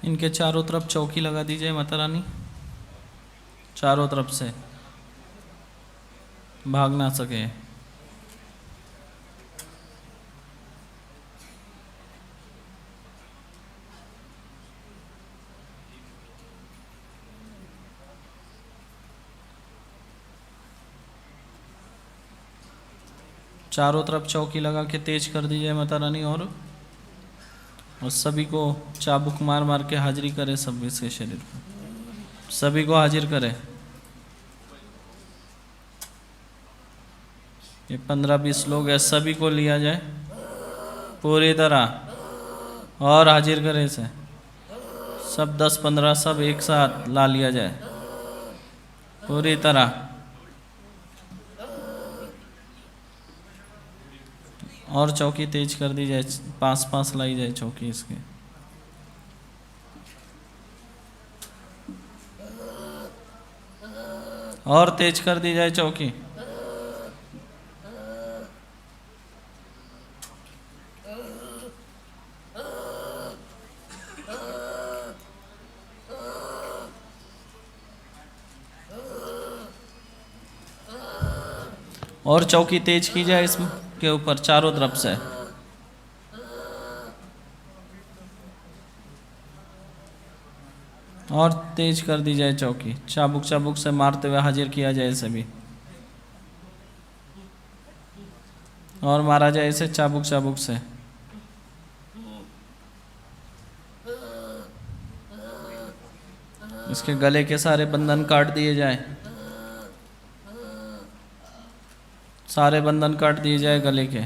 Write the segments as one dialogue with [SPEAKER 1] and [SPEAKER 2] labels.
[SPEAKER 1] इनके चारों तरफ चौकी लगा दीजिए माता रानी, चारों तरफ से भाग ना सके। चारों तरफ चौकी लगा के तेज कर दीजिए माता रानी, और सभी को चाबुक मार मार के हाजिरी करे, सब इसके शरीर को सभी को हाजिर करे। ये 15-20 लोग है, सभी को लिया जाए पूरी तरह और हाजिर करे इसे, सब 10-15 सब एक साथ ला लिया जाए पूरी तरह। और चौकी तेज कर दी जाए, पास लाई जाए चौकी इसके। और तेज कर दी जाए चौकी। और चौकी तेज की जाए इसके ऊपर चारों तरफ से। और तेज कर दी जाए चौकी, चाबुक चाबुक से मारते हुए हाजिर किया जाए इसे भी, और मारा जाए इसे चाबुक चाबुक से। इसके गले के सारे बंधन काट दिए जाए, सारे बंधन काट दिए जाए गले के।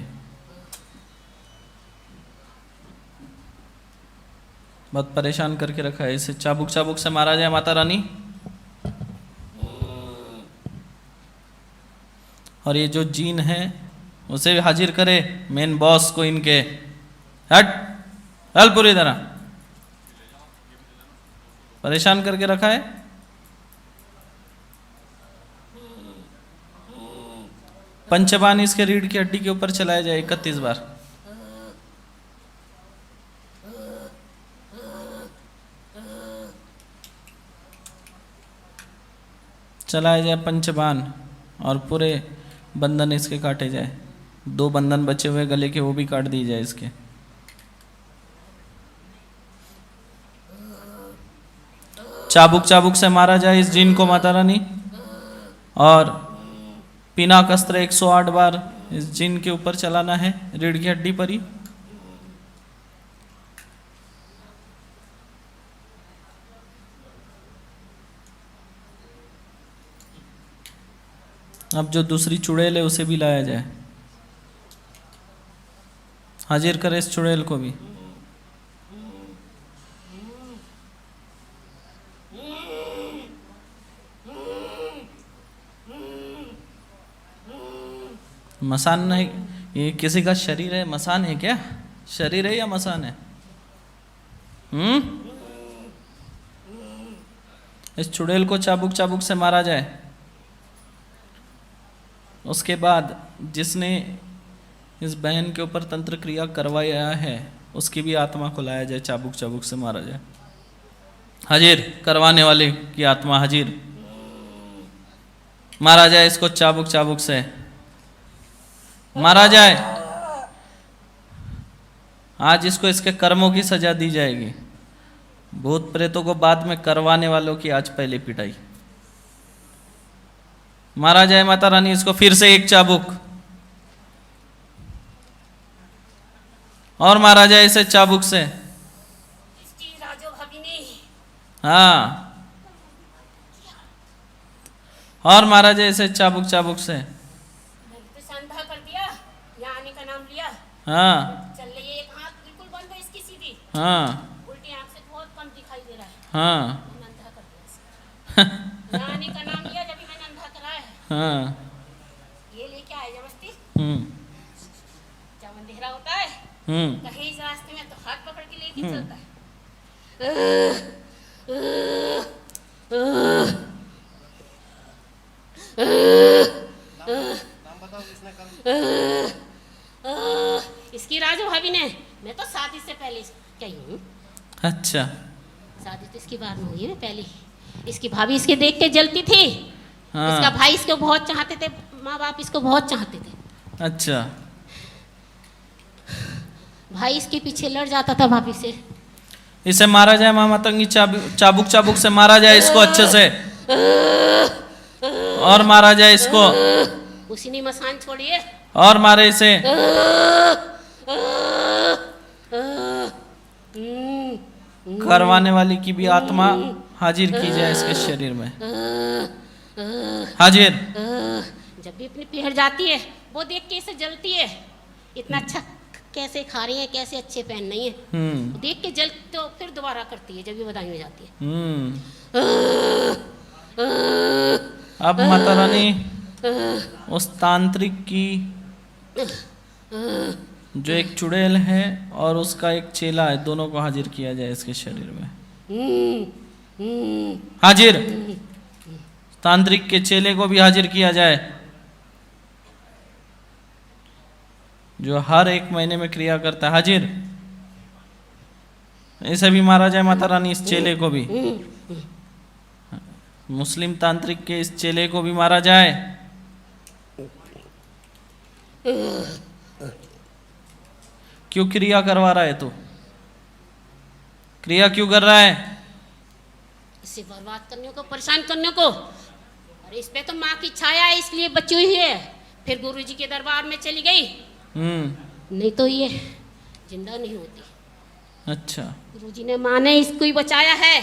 [SPEAKER 1] बहुत परेशान करके रखा है इसे, चाबुक चाबुक से मारा जाए माता रानी। और ये जो जीन है उसे भी हाजिर करे, मेन बॉस को इनके। हट हल पूरी तरह परेशान करके रखा है। पंचबान इसके रीढ़ की हड्डी के ऊपर चलाया जाए 31 बार। चलाया जाए पंचबान, और पूरे बंधन इसके काटे जाए। 2 बंधन बचे हुए गले के, वो भी काट दिए जाए इसके। चाबुक चाबुक से मारा जाए इस जिन को माता रानी। और पिनाक अस्त्र 108 बार इस जिन के ऊपर चलाना है, रीढ़ की हड्डी पर ही। अब जो दूसरी चुड़ैल है उसे भी लाया जाए, हाजिर करे इस चुड़ैल को भी। मसान नहीं, ये किसी का शरीर है, मसान है क्या? शरीर है या मसान है? इस चुड़ैल को चाबुक चाबुक से मारा जाए। उसके बाद जिसने इस बहन के ऊपर तंत्र क्रिया करवाया है उसकी भी आत्मा को लाया जाए, चाबुक चाबुक से मारा जाए। हाजिर करवाने वाले की आत्मा हाजिर, मारा जाए इसको चाबुक चाबुक से, मारा जाए। आज इसको इसके कर्मों की सजा दी जाएगी। भूत प्रेतों को बाद में करवाने वालों की आज पहले पिटाई। मारा जाए माता रानी इसको फिर से 1 चाबुक, और मारा जाए इसे चाबुक से। हाँ, और मारा जाए इसे चाबुक चाबुक से।
[SPEAKER 2] कर दिया, यहाँ आने का नाम लिया।
[SPEAKER 1] हाँ,
[SPEAKER 2] चल रही है, एक आँख बिल्कुल बंद है इसकी सीधी।
[SPEAKER 1] हाँ,
[SPEAKER 2] उल्टी आँख से बहुत कम दिखाई दे रहा है।
[SPEAKER 1] हाँ,
[SPEAKER 2] अंधा कर दिया। यहाँ आने का नाम लिया, जब मैंने अंधा कराया है।
[SPEAKER 1] हाँ,
[SPEAKER 2] ये लेके आए जबरदस्ती। जब अंधेरा होता है कहीं इस रास्ते में तो हाथ पकड़ के लेके चलता है। इसकी राजू भाभी ने, मैं तो शादी से पहले कही हूँ।
[SPEAKER 1] अच्छा,
[SPEAKER 2] शादी तो इसकी बार में हुई है ना पहले। इसकी भाभी इसके देख के जलती थी।
[SPEAKER 1] हाँ।
[SPEAKER 2] इसका भाई इसको बहुत चाहते थे, माँ बाप इसको बहुत चाहते थे।
[SPEAKER 1] अच्छा,
[SPEAKER 2] भाई इसके पीछे लड़ जाता था भाभी से।
[SPEAKER 1] इसे मारा जाए माँ मातंगी, चाबुक चाबुक से मारा जाए इसको अच्छे से, और मारा जाए इसको,
[SPEAKER 2] उसी ने मसान छोड़िए
[SPEAKER 1] और मारे इसे। करवाने वाली की भी आत्मा हाजिर की जाए इसके शरीर में। हाजिर।
[SPEAKER 2] जब भी अपनी पीहर जाती है वो देख के इसे जलती है, इतना अच्छा कैसे खा रही है, कैसे अच्छे पहन नहीं है, देख के जल तो फिर दोबारा करती है जब ये बदायूं में जाती है।
[SPEAKER 1] अब माता रानी उस तांत्रिक की जो एक चुड़ैल है और उसका एक चेला है, दोनों को हाजिर किया जाए इसके शरीर में। हाजिर। तांत्रिक के चेले को भी हाजिर किया जाए, जो हर 1 महीने में क्रिया करता है। हाजिर। इसे भी मारा जाए माता रानी, इस चेले को भी। मुस्लिम तांत्रिक के इस चेले को भी मारा जाए। क्यों क्रिया करवा रहा है तू? क्रिया क्यों कर रहा है?
[SPEAKER 2] इसे बर्बाद करने को, परेशान करने को। अरे इस पे तो माँ की छाया है इसलिए बची हुई है। फिर गुरुजी के दरबार में चली गई, नहीं तो ये जिंदा नहीं होती।
[SPEAKER 1] अच्छा।
[SPEAKER 2] गुरुजी ने, माँ ने इसको ही बचाया है।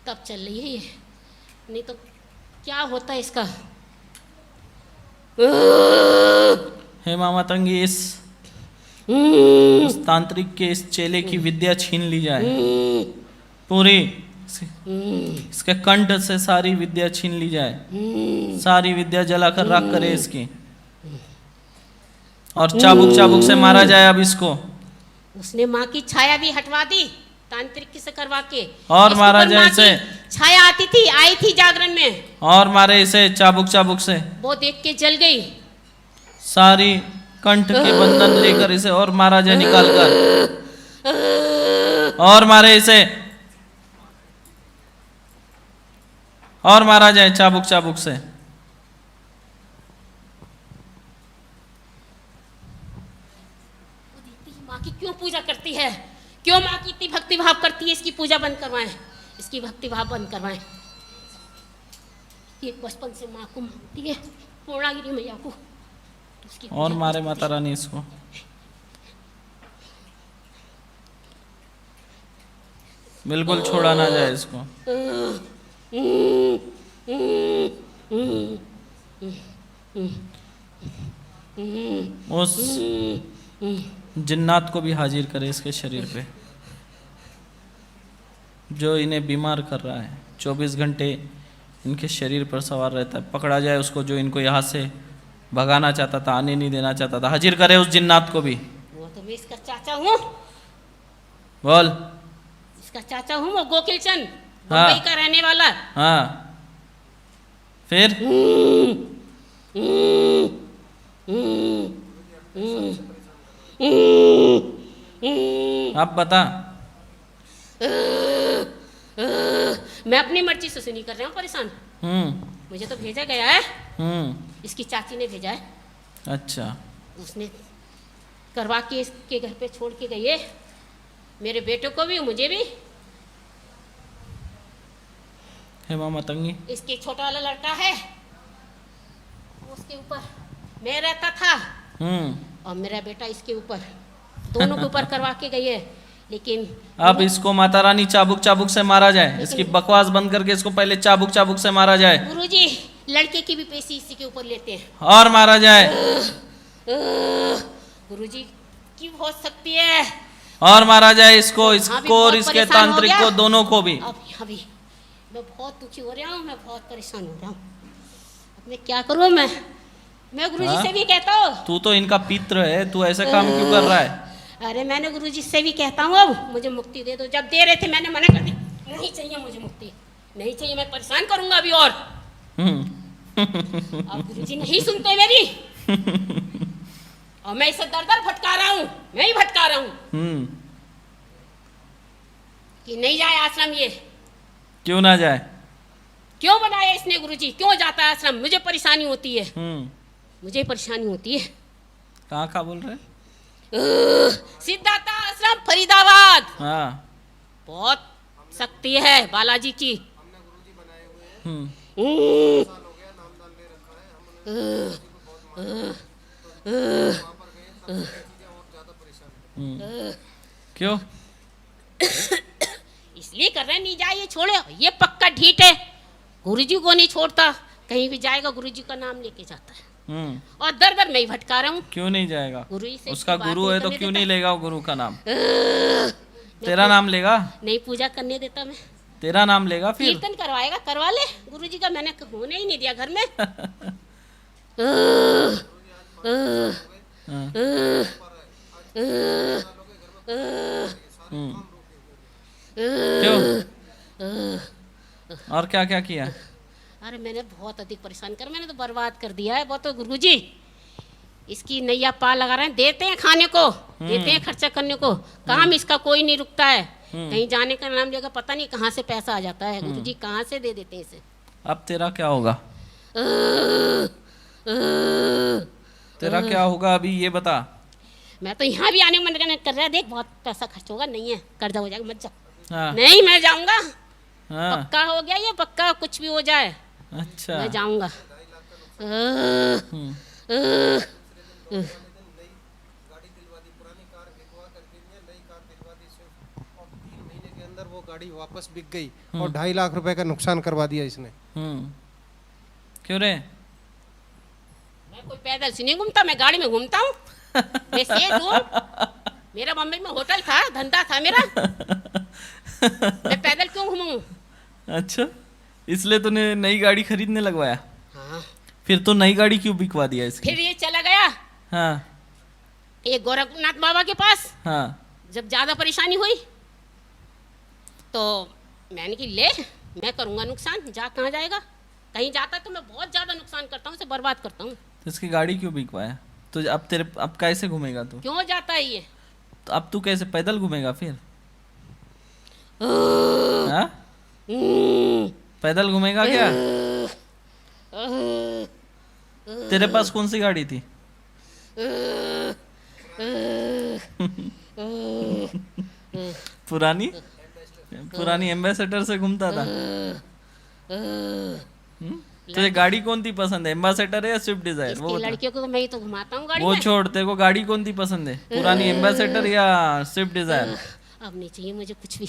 [SPEAKER 2] तब चल रही है ये, नहीं तो क्या होता इसका।
[SPEAKER 1] हे मामा तंगी, इस तांत्रिक के इस चेले की विद्या छीन ली जाए पूरी। इसके कंठ से सारी विद्या छीन ली जाए, सारी विद्या जलाकर राख करे इसकी, और चाबुक चाबुक से मारा जाए अब इसको।
[SPEAKER 2] उसने माँ की छाया भी हटवा दी तांत्रिक से करवा के,
[SPEAKER 1] और मारा जाए इसे।
[SPEAKER 2] छाया आती थी, आई थी जागरण में, और
[SPEAKER 1] मारे इसे चाबुक चाबुक से।
[SPEAKER 2] वो देख के जल गई।
[SPEAKER 1] सारी कंठ के बंधन लेकर इसे और मारा जाए निकाल कर, और मारे इसे, और मारा जाए चाबुक चाबुक से।
[SPEAKER 2] माँ की क्यों पूजा करती है, क्यों माँ की इतनी भक्ति भाव करती है। इसकी पूजा बंद करवाएं, इसकी भक्ति भाव बंद करवाएं। ये बचपन से माँ को मानती है, पूर्णागिरी मैया को।
[SPEAKER 1] और मारे माता रानी इसको। बिल्कुल छोड़ा ना जाए इसको। उस जिन्नात को भी हाजिर करे इसके शरीर पे, जो इन्हें बीमार कर रहा है। 24 घंटे इनके शरीर पर सवार रहता है। पकड़ा जाए उसको, जो इनको यहाँ से भगाना चाहता था, आने नहीं देना चाहता था। हाजिर करे उस जिन्नात को भी।
[SPEAKER 2] वो तो मैं इसका चाचा हूँ।
[SPEAKER 1] बोल।
[SPEAKER 2] इसका चाचा हूँ, वो गोकिल चंद,
[SPEAKER 1] हाँ।
[SPEAKER 2] मुंबई का रहने वाला।
[SPEAKER 1] हाँ, फिर आप बता।
[SPEAKER 2] मैं अपनी मर्जी से नहीं कर रहा हूँ परेशान। मुझे तो भेजा गया है, इसकी चाची ने भेजा है।
[SPEAKER 1] अच्छा।
[SPEAKER 2] उसने करवा के इसके घर पे छोड़ के गई है, मेरे बेटे को भी, मुझे भी।
[SPEAKER 1] हे मामा तंगी,
[SPEAKER 2] इसके छोटा वाला लड़का है, उसके ऊपर मैं रहता था, और मेरा बेटा इसके ऊपर, दोनों के ऊपर करवा के गई है। लेकिन
[SPEAKER 1] अब इसको माता रानी चाबुक चाबुक से मारा जाए। इसकी बकवास बंद करके इसको पहले चाबुक चाबुक से मारा जाए।
[SPEAKER 2] गुरुजी, लड़के की भी पेशी इसी के ऊपर लेते हैं,
[SPEAKER 1] और मारा जाए।
[SPEAKER 2] गुरुजी, क्यों हो सकती है,
[SPEAKER 1] और मारा जाए इसको और इसके तांत्रिक को, दोनों को भी।
[SPEAKER 2] अभी मैं बहुत दुखी हो रहा हूँ, मैं बहुत परेशान हो रहा हूँ। अब मैं क्या करूँ? मैं गुरुजी से भी कहता हूँ।
[SPEAKER 1] तू तो इनका पित्र है, तू ऐसे काम क्यों कर रहा है?
[SPEAKER 2] अरे मैंने गुरुजी से भी कहता हूँ, अब मुझे मुक्ति दे दो। जब दे रहे थे मैंने मना कर दी, नहीं चाहिए मुझे मुक्ति, नहीं चाहिए, मैं परेशान करूंगा अभी और। अब गुरुजी नहीं सुनते मेरी, और मैं इसे दर दर भटका रहा हूँ, मैं ही भटका रहा हूँ। कि नहीं जाए आश्रम ये।
[SPEAKER 1] क्यों ना जाए?
[SPEAKER 2] क्यों बनाया इसने गुरुजी? क्यों जाता है आश्रम? मुझे परेशानी होती है, मुझे परेशानी होती है।
[SPEAKER 1] कहाँ का बोल रहे?
[SPEAKER 2] सिद्धार्थ आश्रम फरीदाबाद।
[SPEAKER 1] हाँ।
[SPEAKER 2] बहुत शक्ति है बालाजी की।
[SPEAKER 1] क्यों?
[SPEAKER 2] इसलिए कर रहे हैं, नहीं जाइए, छोड़े। ये पक्का ढीठ है, गुरुजी को नहीं छोड़ता। कहीं भी जाएगा गुरुजी का नाम लेके जाता है। और दर दर मैं ही भटका रहा हूँ।
[SPEAKER 1] क्यों नहीं जाएगा?
[SPEAKER 2] गुरुजी से
[SPEAKER 1] उसका
[SPEAKER 2] बात
[SPEAKER 1] गुरु
[SPEAKER 2] नहीं
[SPEAKER 1] है तो
[SPEAKER 2] करने
[SPEAKER 1] क्यों
[SPEAKER 2] देता।
[SPEAKER 1] नहीं लेगा वो गुरु का नाम? तेरा नाम लेगा?
[SPEAKER 2] नहीं पूजा करने देता। मैं
[SPEAKER 1] तेरा नाम लेगा फिर?
[SPEAKER 2] कीर्तन करवाएगा, करवा ले। गुरुजी का मैंने होने ही नहीं दिया घर में।
[SPEAKER 1] क्यों? और क्या क्या किया?
[SPEAKER 2] अरे मैंने बहुत अधिक परेशान कर, मैंने तो बर्बाद कर दिया है बहुत। तो गुरुजी इसकी नैया पार लगा रहे हैं, देते हैं खाने को, देते हैं खर्चा करने को, काम इसका कोई नहीं रुकता है। कहीं जाने का नाम लेगा, पता नहीं कहाँ से पैसा आ जाता है। गुरुजी कहाँ से दे देते हैं इसे।
[SPEAKER 1] अब तेरा क्या होगा? तेरा क्या होगा अभी ये बता।
[SPEAKER 2] मैं तो यहाँ भी आने मन कर रहा है। देख बहुत पैसा खर्च होगा, नहीं है, कर्जा हो जाएगा, मत जा।
[SPEAKER 1] हाँ।
[SPEAKER 2] नहीं मैं जाऊंगा।
[SPEAKER 1] हाँ।
[SPEAKER 2] पक्का हो गया ये, पक्का कुछ भी हो जाए
[SPEAKER 1] अच्छा।
[SPEAKER 2] मैं जाऊंगा।
[SPEAKER 3] वो गाड़ी वापस बिक गई और 2.5 लाख रुपए का नुकसान करवा दिया इसने।
[SPEAKER 1] क्यों रे?
[SPEAKER 2] मैं कोई पैदल से नहीं घूमता, मैं गाड़ी में घूमता हूँ। मैं सेठ हूँ, मेरा बम्बई में होटल था, धंधा था मेरा। मैं पैदल क्यों घूमूं?
[SPEAKER 1] अच्छा, इसलिए तूने नई गाड़ी खरीदने लगवाया?
[SPEAKER 2] हाँ।
[SPEAKER 1] फिर तो नई गाड़ी क्यों बिकवा दिया इसकी?
[SPEAKER 2] फिर ये चला गया
[SPEAKER 1] हाँ।
[SPEAKER 2] ये गोरखनाथ बाबा के पास।
[SPEAKER 1] हाँ।
[SPEAKER 2] जब ज्यादा परेशानी हुई तो मैंने कि ले, मैं करूंगा नुकसान। जा कहाँ जाएगा? कहीं जाता तो मैं बहुत ज्यादा नुकसान करता हूँ, उसे बर्बाद करता हूँ।
[SPEAKER 1] तो इसकी गाड़ी क्यों बिकवाया? तो अब कैसे घूमेगा तू?
[SPEAKER 2] क्यों जाता है ये?
[SPEAKER 1] तो अब तू कैसे पैदल घूमेगा फिर? हाँ? पैदल घूमेगा क्या? तेरे पास कौन सी गाड़ी थी? पुरानी एम्बेसडर से घूमता था? तुझे गाड़ी कौन सी पसंद है, एम्बेसडर है या स्विफ्ट डिजायर? वो बता।
[SPEAKER 2] लड़कियों को तो मैं ही तो घुमाता हूँ गाड़ी
[SPEAKER 1] वो
[SPEAKER 2] में।
[SPEAKER 1] छोड़, तेरे को गाड़ी कौन सी पसंद है, पुरानी एम्बेसडर या स्विफ्ट डिजायर?
[SPEAKER 2] अब नहीं चाहिए मुझे कुछ भी।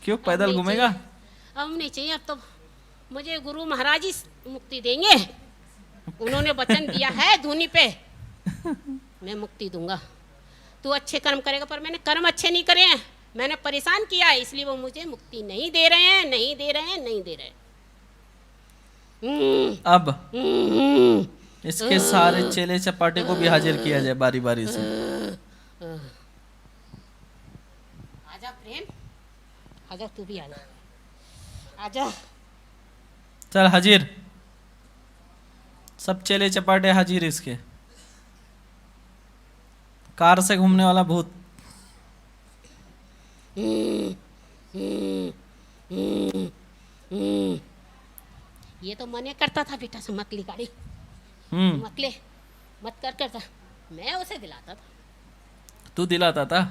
[SPEAKER 1] क्यों, पैदल घूमेगा?
[SPEAKER 2] अब नहीं चाहिए। अब तो मुझे गुरु महाराज ही मुक्ति देंगे। उन्होंने वचन दिया है धुनी पे, मैं मुक्ति दूंगा। तू अच्छे कर्म करेगा, पर मैंने कर्म अच्छे नहीं करे हैं, मैंने परेशान किया, इसलिए वो मुझे मुक्ति नहीं दे रहे हैं, नहीं दे रहे हैं, नहीं दे रहे हैं।
[SPEAKER 1] अब इसके सारे चेले चपाटे को भी हाजिर किया जाए बारी बारी से।
[SPEAKER 2] आजा प्रेम, आजा, तू भी आजा, आजा।
[SPEAKER 1] चल हाजिर, सब चेले चपाटे हाजिर इसके। कार से घूमने वाला भूत।
[SPEAKER 2] ये तो मने करता था बेटा से मत ली गाड़ी, मत ले, मत कर करता। मैं उसे दिलाता था।
[SPEAKER 1] तू दिलाता था?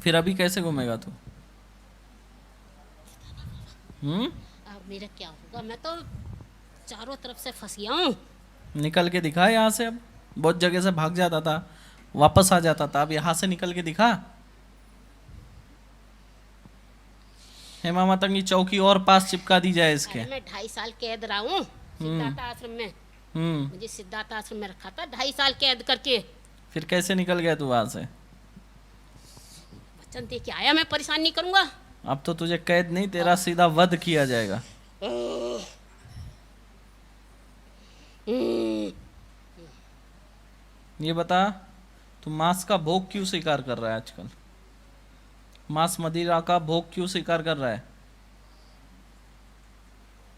[SPEAKER 1] फिर अभी कैसे घूमेगा तू?
[SPEAKER 2] अब मेरा क्या होगा? मैं तो चारों तरफ से फंस गया हूँ।
[SPEAKER 1] निकल के दिखा यहाँ से। अब बहुत जगह से भाग जाता था, वापस आ जाता था, अब यहाँ से निकल के दिखा। हेमा मातंगी चौकी और पास चिपका दी जाए इसके।
[SPEAKER 2] मैं 2.5 साल कैद रहा हूँ सिद्धार्थ आश्रम में। मुझे सिद्धार्थ आश्रम में रखा था 2.5 साल कैद करके।
[SPEAKER 1] फिर कैसे निकल गया तू वहां से?
[SPEAKER 2] वचन दे के आया, मैं परेशान नहीं करूंगा।
[SPEAKER 1] अब तो तुझे कैद नहीं, तेरा सीधा वध किया जाएगा। ये बता, तू मांस का भोग क्यों स्वीकार कर रहा है आजकल? मांस मदिरा का भोग क्यों स्वीकार कर रहा है?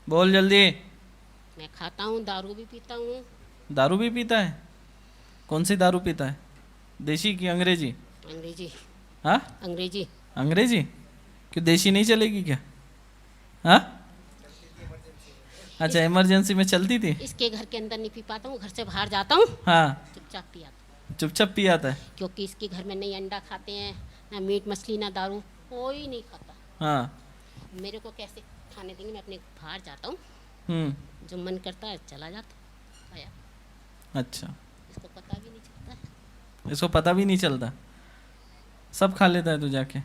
[SPEAKER 1] बोल जल्दी।
[SPEAKER 2] मैं खाता हूँ, दारू भी पीता हूँ।
[SPEAKER 1] दारू भी पीता है? कौन सी दारू पीता है, देसी की अंग्रेजी?
[SPEAKER 2] अंग्रेजी।
[SPEAKER 1] हाँ
[SPEAKER 2] अंग्रेजी।
[SPEAKER 1] अंग्रेजी क्यों, देशी नहीं चलेगी क्या? हाँ अच्छा, इमरजेंसी में चलती थी।
[SPEAKER 2] इसके घर के अंदर नहीं पी पाता हूँ, घर से बाहर जाता हूँ
[SPEAKER 1] हाँ
[SPEAKER 2] चुपचाप पी आता हूँ।
[SPEAKER 1] चुपचाप पी आता है।
[SPEAKER 2] क्योंकि इसके घर में नहीं अंडा खाते हैं, ना मीट मछली, ना दारू, कोई नहीं खाता।
[SPEAKER 1] हाँ
[SPEAKER 2] मेरे को कैसे खाने देंगे? मैं अपने बाहर जाता हूँ, जो मन करता है चला जाता हूँ, आया।
[SPEAKER 1] अच्छा,
[SPEAKER 2] इसको पता भी नहीं चलता है।
[SPEAKER 1] इसको पता भी नहीं चलता, सब खा लेता है तू जाके।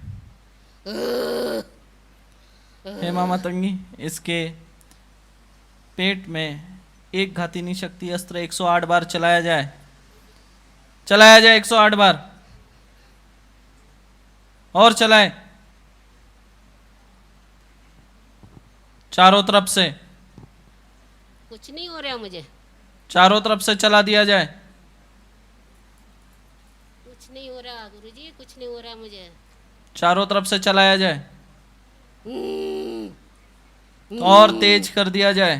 [SPEAKER 1] हे मामा तंगी, इसके पेट में एक घातिनी शक्ति अस्त्र 108 बार चलाया जाए, चलाया जाए 108 बार, और चलाए चारों तरफ से।
[SPEAKER 2] कुछ नहीं हो रहा मुझे,
[SPEAKER 1] चारों तरफ से चला दिया जाए।
[SPEAKER 2] कुछ नहीं हो रहा गुरुजी, कुछ नहीं हो रहा मुझे।
[SPEAKER 1] चारों तरफ से चलाया जाए और तेज कर दिया जाए,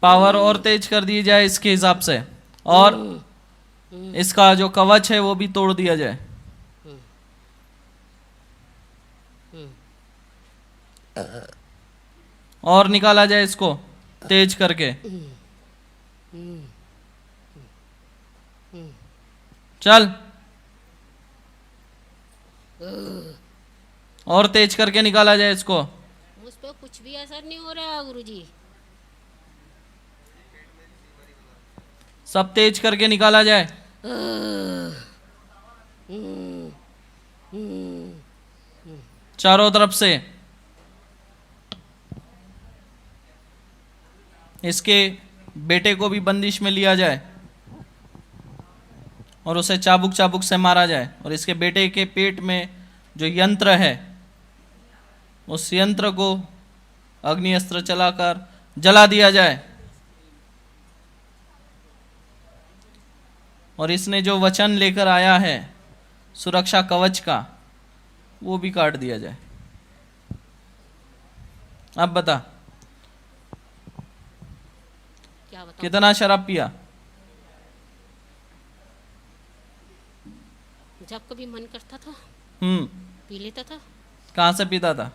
[SPEAKER 1] पावर और तेज कर दी जाए इसके हिसाब से, और इसका जो कवच है वो भी तोड़ दिया जाए। और निकाला जाए इसको तेज करके। चल, और तेज करके निकाला जाए इसको।
[SPEAKER 2] मुझ पे कुछ भी असर नहीं हो रहा गुरुजी।
[SPEAKER 1] सब तेज करके निकाला जाए। चारों तरफ से। इसके बेटे को भी बंदिश में लिया जाए और उसे चाबुक चाबुक से मारा जाए, और इसके बेटे के पेट में जो यंत्र है उस यंत्र को अग्नि अस्त्र चलाकर जला दिया जाए, और इसने जो वचन लेकर आया है सुरक्षा कवच का वो भी काट दिया जाए। अब बता,
[SPEAKER 2] क्या बताऊं?
[SPEAKER 1] कितना शराब पिया?
[SPEAKER 2] जब कभी मन करता था पी लेता था।
[SPEAKER 1] कहाँ से पीता था?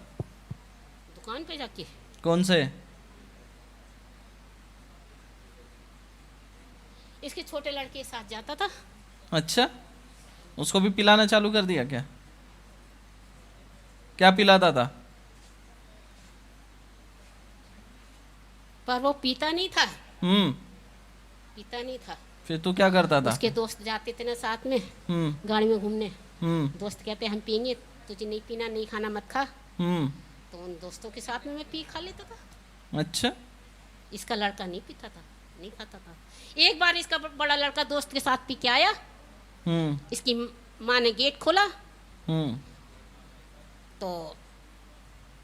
[SPEAKER 2] दुकान पे जाके।
[SPEAKER 1] कौन से?
[SPEAKER 2] इसके छोटे लड़के के साथ जाता था।
[SPEAKER 1] अच्छा, उसको भी पिलाना चालू कर दिया क्या? क्या पिलाता था?
[SPEAKER 2] पर वो पीता नहीं था। पीता नहीं था।
[SPEAKER 1] फिर तू क्या करता था?
[SPEAKER 2] उसके दोस्त जाते थे ना साथ में गाड़ी में घूमने। दोस्त कहते हम पियेंगे, तुझे नहीं पीना, नहीं खाना मत खा। तो उन दोस्तों के साथ में मैं पी खा लेता था।
[SPEAKER 1] अच्छा,
[SPEAKER 2] इसका लड़का नहीं पीता था, नहीं खाता था। एक बार इसका बड़ा लड़का दोस्त के साथ पी के आया। इसकी माँ ने गेट खोला तो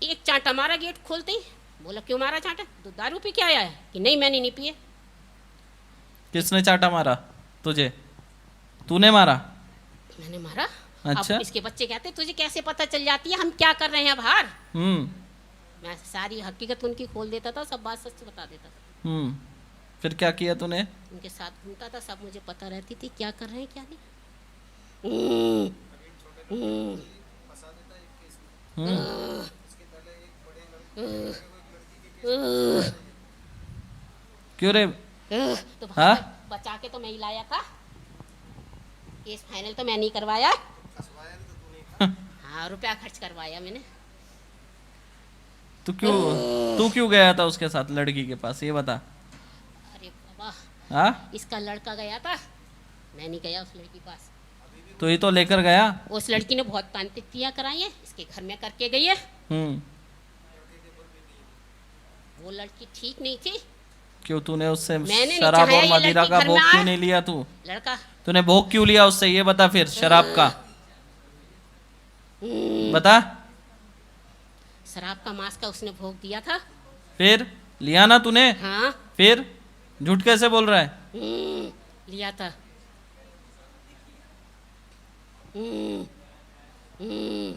[SPEAKER 2] एक चांटा मारा गेट खोलते ही। बोला क्यों मारा चांटा? तो दारू पी के आया है? कि नहीं मैंने नहीं पिए।
[SPEAKER 1] किसने चांटा मारा तुझे? तूने मारा?
[SPEAKER 2] मैंने मारा।
[SPEAKER 1] अच्छा।
[SPEAKER 2] अब इसके बच्चे कहते तुझे कैसे पता चल जाती है हम क्या कर रहे हैं बाहर? मैं सारी हकीकत उनकी खोल देता था, सब बात सच बता देता था।
[SPEAKER 1] फिर क्या किया तूने?
[SPEAKER 2] उनके साथ घूमता था, सब मुझे पता रहती थी क्या कर रहे हैं क्या नहीं।
[SPEAKER 1] क्यों रे?
[SPEAKER 2] तो बचा के तो मैं ही लाया था। केस फाइनल तो मैं नहीं करवाया। हाँ, रुपया खर्च करवाया मैंने।
[SPEAKER 1] तू क्यों गया था उसके साथ लड़की के पास, ये बता।
[SPEAKER 2] अरे बाबा,
[SPEAKER 1] हाँ,
[SPEAKER 2] इसका लड़का गया था, मैं नहीं गया उस लड़की के पास।
[SPEAKER 1] तो ही तो लेकर गया।
[SPEAKER 2] उस लड़की ने बहुत पांतियाँ कराई है, इसके घर में करके गई है। वो लड़की ठीक नहीं थी।
[SPEAKER 1] क्यों तूने उससे
[SPEAKER 2] मैंने
[SPEAKER 1] शराब
[SPEAKER 2] नहीं
[SPEAKER 1] और
[SPEAKER 2] चाहा ये
[SPEAKER 1] मदिरा
[SPEAKER 2] लड़की
[SPEAKER 1] का
[SPEAKER 2] घर
[SPEAKER 1] भोग
[SPEAKER 2] में
[SPEAKER 1] क्यों
[SPEAKER 2] आए।
[SPEAKER 1] नहीं लिया तू?
[SPEAKER 2] लड़का
[SPEAKER 1] तूने भोग क्यों लिया उससे, ये बता फिर। शराब का बता।
[SPEAKER 2] शराब का मांस का उसने भोग दिया था।
[SPEAKER 1] फिर लिया ना तूने?
[SPEAKER 2] हाँ,
[SPEAKER 1] फिर झूठ कैसे बोल रहा है?
[SPEAKER 2] लिया था।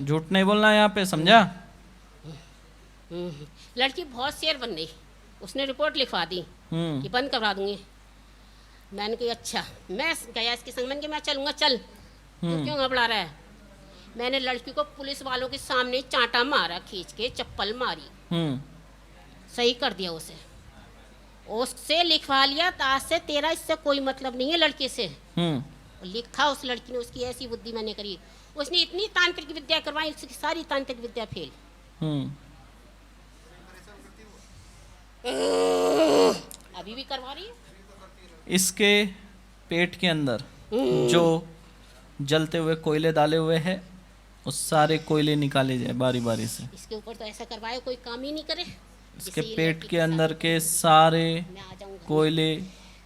[SPEAKER 1] झूठ नहीं बोलना यहाँ पे, समझा?
[SPEAKER 2] लड़की बहुत शेर बन गई। उसने रिपोर्ट लिखवा दी कि बंद करवा दूंगी। मैंने कहा अच्छा। मैं गया इसके संग, मैंने कहा मैं चलूंगा, चल। तू क्यों घबरा रहा है? मैंने लड़की को पुलिस वालों के सामने चांटा मारा, खींच के चप्पल मारी, सही कर दिया उसे, उससे लिखवा लिया तो आज से तेरा इससे कोई मतलब नहीं है लड़के से। लिखा उस लड़की ने, उसकी ऐसी बुद्धि मैंने करी, उसने इतनी तांत्रिक विद्या करवाई, उसकी सारी तांत्रिक विद्या फेल। अभी भी करवा रही है।
[SPEAKER 1] इसके पेट के अंदर जो जलते हुए कोयले डाले हुए हैं, उस सारे कोयले निकाले जाए बारी बारी से।
[SPEAKER 2] इसके ऊपर तो ऐसा करवाए कोई काम ही नहीं करे।
[SPEAKER 1] इसके पेट के अंदर के सारे
[SPEAKER 2] मैं आ जाऊंगा।
[SPEAKER 1] कोयले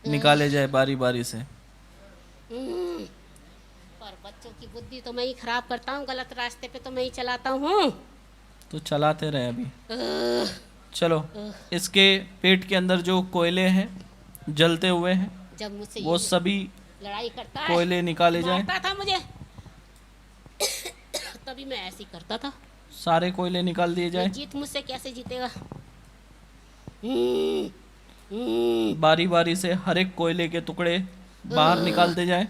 [SPEAKER 1] निकाले जाए बारी बारी से।
[SPEAKER 2] पर बच्चों की बुद्धि तो मैं ही खराब करता हूँ, गलत रास्ते पे तो मैं ही चलाता हूँ।
[SPEAKER 1] तो चलाते रहे अभी। चलो, इसके पेट के अंदर जो कोयले हैं जलते हुए हैं,
[SPEAKER 2] जब मुझसे
[SPEAKER 1] वो सभी
[SPEAKER 2] लड़ाई करता है,
[SPEAKER 1] कोयले निकाले जाए।
[SPEAKER 2] मारता था मुझे तभी मैं ऐसे ही करता था।
[SPEAKER 1] सारे कोयले निकाल दिए जाए।
[SPEAKER 2] ये जीत मुझसे कैसे जीतेगा?
[SPEAKER 1] बारी बारी से हर एक कोयले के टुकड़े बाहर निकालते जाए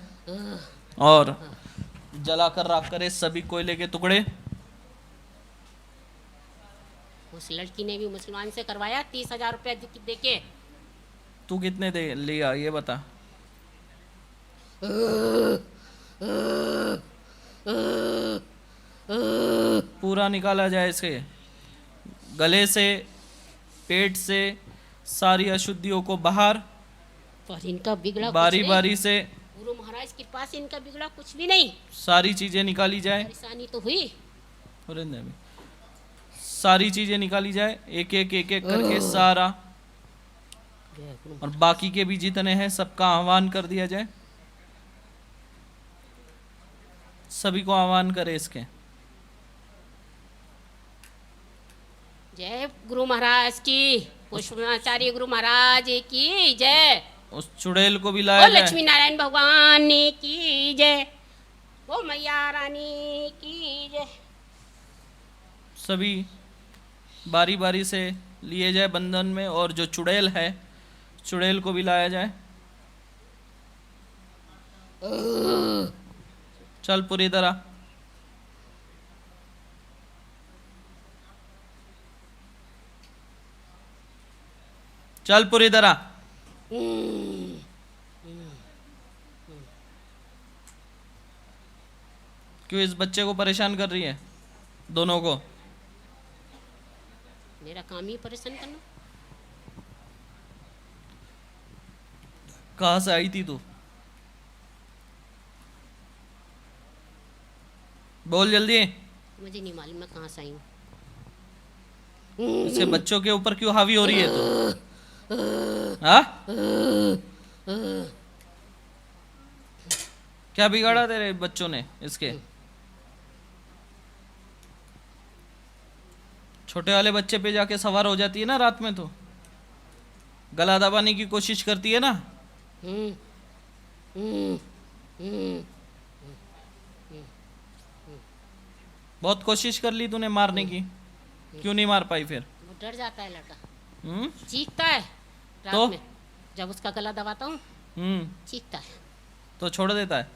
[SPEAKER 1] और जलाकर राख करे सभी कोयले के टुकड़े।
[SPEAKER 2] उस लड़की ने भी मुसलमान से करवाया 30,000 रुपया दे के।
[SPEAKER 1] तू कितने दे लिया ये बता। पूरा निकाला जाए इसके गले से, पेट से, सारी अशुद्धियों को बाहर।
[SPEAKER 2] पर इनका बिगड़ा
[SPEAKER 1] बारी
[SPEAKER 2] कुछ
[SPEAKER 1] बारी से
[SPEAKER 2] गुरु महाराज के पास इनका बिगड़ा कुछ भी नहीं।
[SPEAKER 1] सारी चीजें निकाली जाए।
[SPEAKER 2] परेशानी तो हुई,
[SPEAKER 1] सारी चीजें निकाली जाए, एक एक करके सारा। और बाकी के भी जितने हैं सबका आह्वान कर दिया जाए। सभी को आह्वान करे इसके।
[SPEAKER 2] जय गुरु महाराज की, पुष्पाचार्य गुरु महाराज की जय।
[SPEAKER 1] उस चुड़ैल को भी
[SPEAKER 2] ओ
[SPEAKER 1] लाया जाए।
[SPEAKER 2] लक्ष्मी नारायण भगवान की जय, ओ मैया रानी की जय।
[SPEAKER 1] सभी बारी बारी से लिए जाए बंधन में, और जो चुड़ैल है चुड़ैल को भी लाया जाए। चल पूरी तरह। चल पूरी तरह। क्यों इस बच्चे को परेशान कर रही है? दोनों को।
[SPEAKER 2] मेरा काम ही परेशान करना।
[SPEAKER 1] कहाँ से आई थी तू? बोल जल्दी।
[SPEAKER 2] मुझे नहीं मालूम मैं कहाँ से आई हूँ।
[SPEAKER 1] इसके बच्चों के ऊपर क्यों हावी हो रही है तू? हाँ? क्या बिगाड़ा तेरे बच्चों ने इसके? छोटे वाले बच्चे पे जाके सवार हो जाती है ना रात में, तो गला दबाने की कोशिश करती है ना। बहुत कोशिश कर ली तूने मारने की, क्यों नहीं मार पाई फिर?
[SPEAKER 2] वो डर जाता है लड़का, चीखता है रात
[SPEAKER 1] तो?
[SPEAKER 2] में। जब उसका गला दबाता हूँ चीखता है।
[SPEAKER 1] तो छोड़ देता है?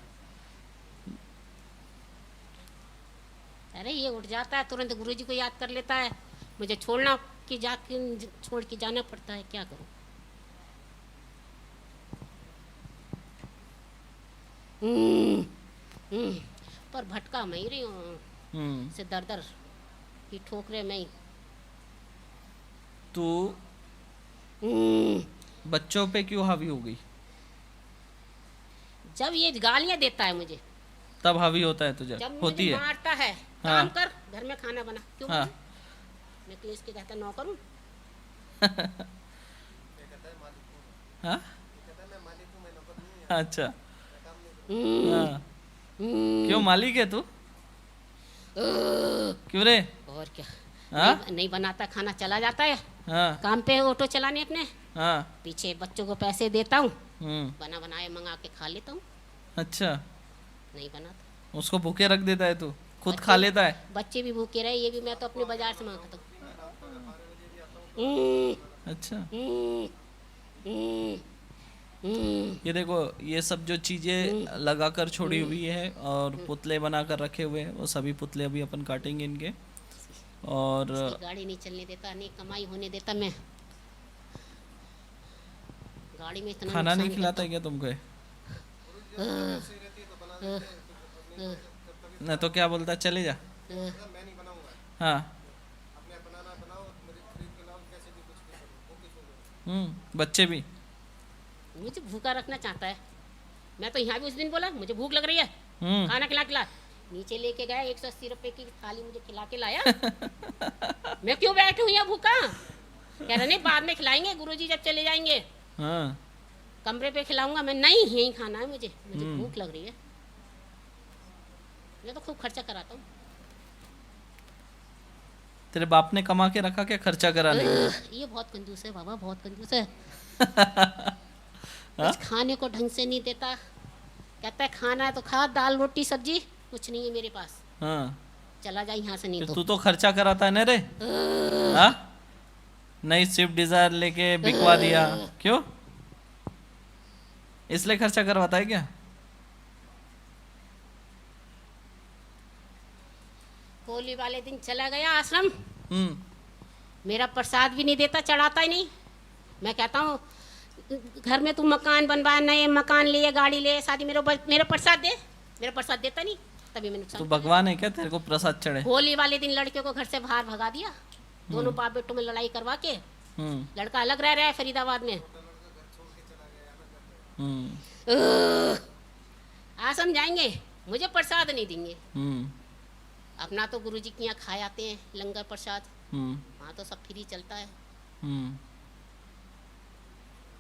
[SPEAKER 2] अरे ये उठ जाता है तुरंत, गुरुजी को याद कर लेता है। मुझे छोड़ना कि छोड़ के जाना पड़ता है, क्या करूं। पर भटका मैं ही रही हूँ से दर दर की ठोकरे में ही।
[SPEAKER 1] तू बच्चों पे क्यों हावी हो गई?
[SPEAKER 2] जब ये गालियां देता है मुझे
[SPEAKER 1] तब हावी होता है तुझे?
[SPEAKER 2] जब
[SPEAKER 1] होती
[SPEAKER 2] मुझे
[SPEAKER 1] है।
[SPEAKER 2] मारता है,
[SPEAKER 1] हाँ।
[SPEAKER 2] काम कर घर में खाना बना, क्यों
[SPEAKER 1] हाँ।
[SPEAKER 2] बोलूं? मैं तो इसके कहता नौकर हूँ।
[SPEAKER 1] हाँ? अच्छा। हाँ। क्यों मालिक है तू? क्यों रे?
[SPEAKER 2] और क्या।
[SPEAKER 1] हाँ?
[SPEAKER 2] नहीं बनाता खाना, चला जाता है
[SPEAKER 1] हाँ।
[SPEAKER 2] काम पे, ऑटो चलाने अपने।
[SPEAKER 1] हाँ।
[SPEAKER 2] पीछे बच्चों को पैसे देता हूँ,
[SPEAKER 1] हम्म।
[SPEAKER 2] बना बनाए मंगा के खा लेता हूँ।
[SPEAKER 1] अच्छा,
[SPEAKER 2] नहीं बनाता।
[SPEAKER 1] उसको भूखे रख देता है तू, खुद खा लेता है?
[SPEAKER 2] बच्चे भी भूखे रहे, ये भी मैं तो अपने बाजार से मंगाता हूँ।
[SPEAKER 1] अच्छा। ये देखो, ये सब जो चीजें लगाकर छोड़ी हुई है और पुतले बनाकर रखे हुए हैं, वो सभी पुतले अभी अपन काटेंगे इनके। और
[SPEAKER 2] इसकी गाड़ी नहीं चलने देता, नहीं कमाई होने देता। मैं गाड़ी में इतना
[SPEAKER 1] खाना नहीं
[SPEAKER 2] नुकसान
[SPEAKER 1] खिलाता है क्या तुमको? नहीं तो क्या बोलता है, चले जा। हाँ। बच्चे भी।
[SPEAKER 2] मुझे भूखा रखना चाहता है। मैं तो यहाँ भी उस दिन बोला मुझे भूख लग रही है, खाना खिला। नीचे लेके गया 180 रुपए की थाली मुझे खिला के लाया। मैं क्यों बैठी हूँ यहाँ भूखा? कह रहे नहीं बाद में खिलाएंगे गुरुजी जब चले जाएंगे।
[SPEAKER 1] हाँ।
[SPEAKER 2] कमरे पे खिलाऊंगा। मैं नहीं, यहीं खाना है मुझे भूख लग रही है। मैं तो खूब खर्चा कराता हूँ।
[SPEAKER 1] तेरे बाप ने कमा के रखा क्या खर्चा कराने?
[SPEAKER 2] ये बहुत कंजूस है बाबा, बहुत कंजूस है। कुछ खाने को ढंग से नहीं देता। कहता है खाना है तो खा, दाल रोटी सब्जी कुछ नहीं है मेरे पास।
[SPEAKER 1] हाँ।
[SPEAKER 2] चला जा यहाँ से, नहीं
[SPEAKER 1] तू तो खर्चा कराता है ना रे? हाँ? नई स्विफ्ट डिजायर लेके बिकवा दिया, क्यों? इसलिए खर्चा करवाता है क्या?
[SPEAKER 2] होली वाले दिन चला गया आश्रम। मेरा प्रसाद भी नहीं देता, चढ़ाता ही नहीं। मैं कहता हूँ घर में तू मकान बनवाया, नए मकान लिए, गाड़ी ले, शादी, मेरा प्रसाद दे। मेरा प्रसाद देता नहीं, तभी मैं नुकसान।
[SPEAKER 1] तू भगवान है क्या तेरे को प्रसाद चढ़े?
[SPEAKER 2] होली वाले दिन लड़के को घर से बाहर भगा दिया। दोनों बाप बेटों में लड़ाई करवा के लड़का अलग रह रहा है फरीदाबाद में। आश्रम जाएंगे, मुझे प्रसाद नहीं देंगे। अपना तो गुरुजी के यहाँ खाए आते हैं लंगर प्रसाद, वहाँ तो सब फ्री चलता है।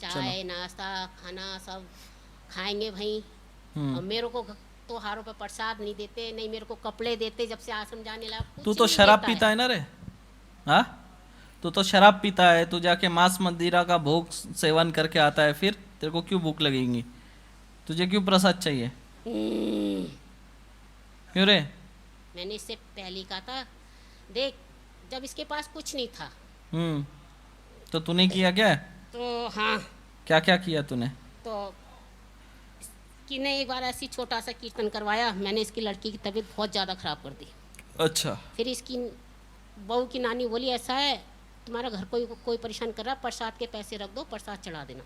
[SPEAKER 2] चाय नाश्ता खाना सब खाएंगे भाई। और मेरे को त्योहारों पे प्रसाद नहीं देते, नहीं मेरे को कपड़े देते। जब से आश्रम जाने लगा
[SPEAKER 1] तू तो शराब पीता है ना रे? हाँ, तू तो शराब पीता है। तू जाके मांस मदिरा का भोग सेवन करके आता है, फिर तेरे को क्यों भूख लगेगी? तुझे क्यों प्रसाद चाहिए? क्यों रे?
[SPEAKER 2] मैंने इससे पहले कहा था, देख जब इसके पास कुछ नहीं था।
[SPEAKER 1] तो तूने किया क्या?
[SPEAKER 2] तो हाँ।
[SPEAKER 1] क्या क्या किया तूने?
[SPEAKER 2] तो कि ने एक बार ऐसी छोटा सा कीर्तन करवाया। मैंने इसकी लड़की की तबीयत बहुत ज़्यादा ख़राब कर दी।
[SPEAKER 1] अच्छा।
[SPEAKER 2] फिर इसकी बहू की नानी बोली ऐसा है तुम्हारा घर कोई परेशान कर रहा, प्रसाद के पैसे रख दो, प्रसाद चढ़ा देना।